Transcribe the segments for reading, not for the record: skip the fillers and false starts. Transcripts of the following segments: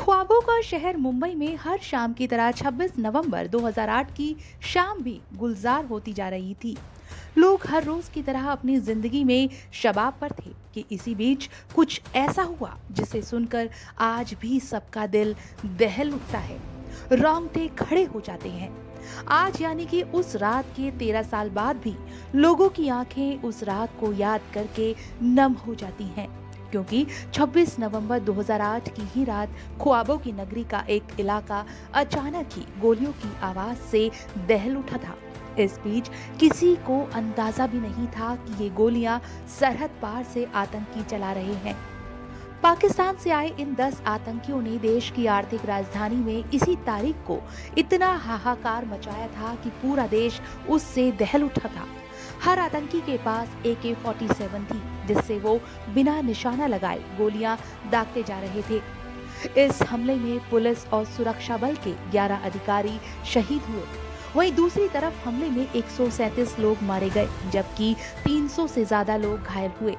ख्वाबों का शहर मुंबई में हर शाम की तरह 26 नवंबर 2008 की शाम भी गुलजार होती जा रही थी। लोग हर रोज की तरह अपनी जिंदगी में शबाब पर थे कि इसी बीच कुछ ऐसा हुआ जिसे सुनकर आज भी सबका दिल दहल उठता है, रोंगटे खड़े हो जाते हैं। आज यानी कि उस रात के 13 साल बाद भी लोगों की आंखें उस रात को याद करके नम हो जाती हैं, क्योंकि 26 नवंबर 2008 की ही रात ख्वाबों की नगरी का एक इलाका अचानक ही गोलियों की आवाज से दहल उठा था। इस बीच किसी को अंदाजा भी नहीं था कि ये गोलियां सरहद पार से आतंकी चला रहे हैं। पाकिस्तान से आए इन 10 आतंकियों ने देश की आर्थिक राजधानी में इसी तारीख को इतना हाहाकार मचाया था कि पूरा देश उससे दहल उठा था। हर आतंकी के पास AK-47 थी, जिससे वो बिना निशाना लगाए गोलियां दागते जा रहे थे। इस हमले में पुलिस और सुरक्षा बल के 11 अधिकारी शहीद हुए। वहीं दूसरी तरफ हमले में 137 लोग मारे गए, जबकि 300 से ज्यादा लोग घायल हुए।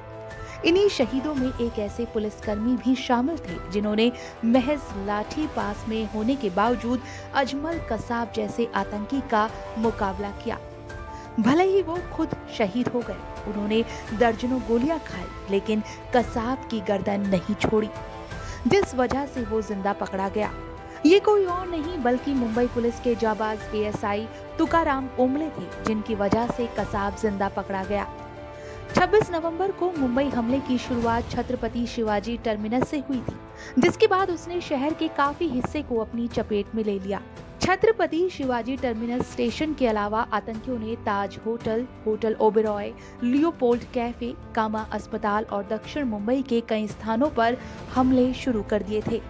इन्हीं शहीदों में एक ऐसे पुलिसकर्मी भी शामिल थे जिन्होंने महज लाठी पास में होने के बावजूद अजमल कसाब जैसे आतंकी का मुकाबला किया। भले ही वो खुद शहीद हो गए, उन्होंने दर्जनों गोलियां खाई, लेकिन कसाब की गर्दन नहीं छोड़ी, जिस वजह से वो जिंदा पकड़ा गया। ये कोई और नहीं बल्कि मुंबई पुलिस के जाबाज ASI तुकाराम ओमले थे, जिनकी वजह से कसाब जिंदा पकड़ा गया। 26 नवंबर को मुंबई हमले की शुरुआत छत्रपति शिवाजी टर्मिनस से हुई थी, जिसके बाद उसने शहर के काफी हिस्से को अपनी चपेट में ले लिया। छत्रपति शिवाजी टर्मिनस स्टेशन के अलावा आतंकियों ने Taj hotel, hotel Oberoi, Leopold cafe, Cama अस्पताल और दक्षिण मुंबई के कई स्थानों पर हमले शुरू कर दिए थे।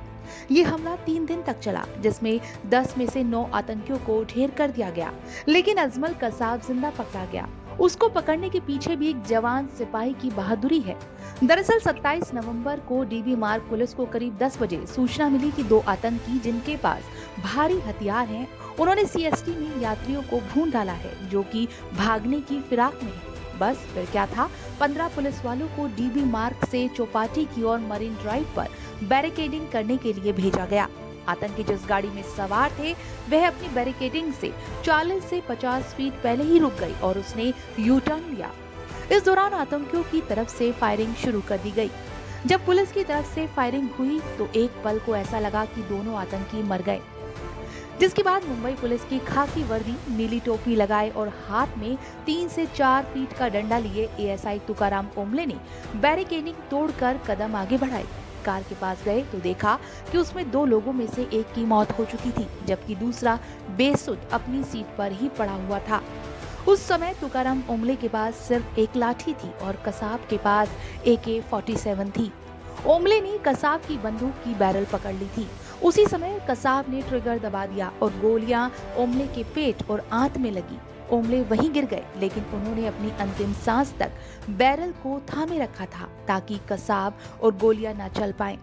ये हमला 3 दिन तक चला, जिसमें 10 में से 9 आतंकियों को ढेर कर दिया गया, लेकिन अजमल कसाब जिंदा पकड़ा गया। उसको पकड़ने के पीछे भी एक जवान सिपाही की बहादुरी है। दरअसल 27 नवंबर को DB मार्ग पुलिस को करीब 10 बजे सूचना मिली कि 2 आतंकी जिनके पास भारी हथियार हैं, उन्होंने CST में यात्रियों को भून डाला है, जो कि भागने की फिराक में है। बस फिर क्या था, 15 पुलिस वालों को DB मार्ग से चौपाटी की ओर मरीन ड्राइव पर बैरिकेडिंग करने के लिए भेजा गया। आतंकी जिस गाड़ी में सवार थे, वह अपनी बैरिकेडिंग से 40 से 50 फीट पहले ही रुक गई और उसने यू टर्न लिया। इस दौरान आतंकियों की तरफ से फायरिंग शुरू कर दी गई। जब पुलिस की तरफ से फायरिंग हुई तो एक पल को ऐसा लगा कि दोनों आतंकी मर गए, जिसके बाद मुंबई पुलिस की खाकी वर्दी, नीली टोपी लगाए और हाथ में 3 से 4 फीट का डंडा लिए ASI तुकाराम ओमले ने बैरिकेडिंग तोड़कर कदम आगे बढ़ाए। कार के पास गए तो देखा कि उसमें 2 लोगों में से एक की मौत हो चुकी थी, जबकि दूसरा बेसुध अपनी सीट पर ही पड़ा हुआ था। उस समय तुकाराम ओमले के पास सिर्फ एक लाठी थी और कसाब के पास AK-47 थी। ओमले ने कसाब की बंदूक की बैरल पकड़ ली थी। उसी समय कसाब ने ट्रिगर दबा दिया और गोलियां ओमले के पेट और आंत में लगी। ओमले वहीं गिर गए, लेकिन उन्होंने अपनी अंतिम सांस तक बैरल को थामे रखा था ताकि कसाब और गोलियां न चल पाएं।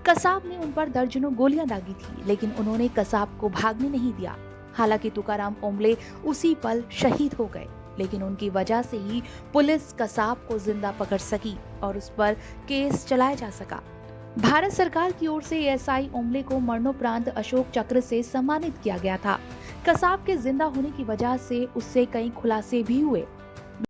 कसाब ने उन पर दर्जनों गोलियां दागी थी, लेकिन उन्होंने कसाब को भागने नहीं दिया। हालांकि तुकाराम ओमले उसी पल शहीद हो गए, लेकिन उनकी वजह से ही पुलिस कसाब को जिंदा पकड़ सकी और उस पर केस चलाया जा सका। भारत सरकार की ओर से ASI ओमले को मरणोपरांत अशोक चक्र से सम्मानित किया गया था। कसाब के जिंदा होने की वजह से उससे कई खुलासे भी हुए।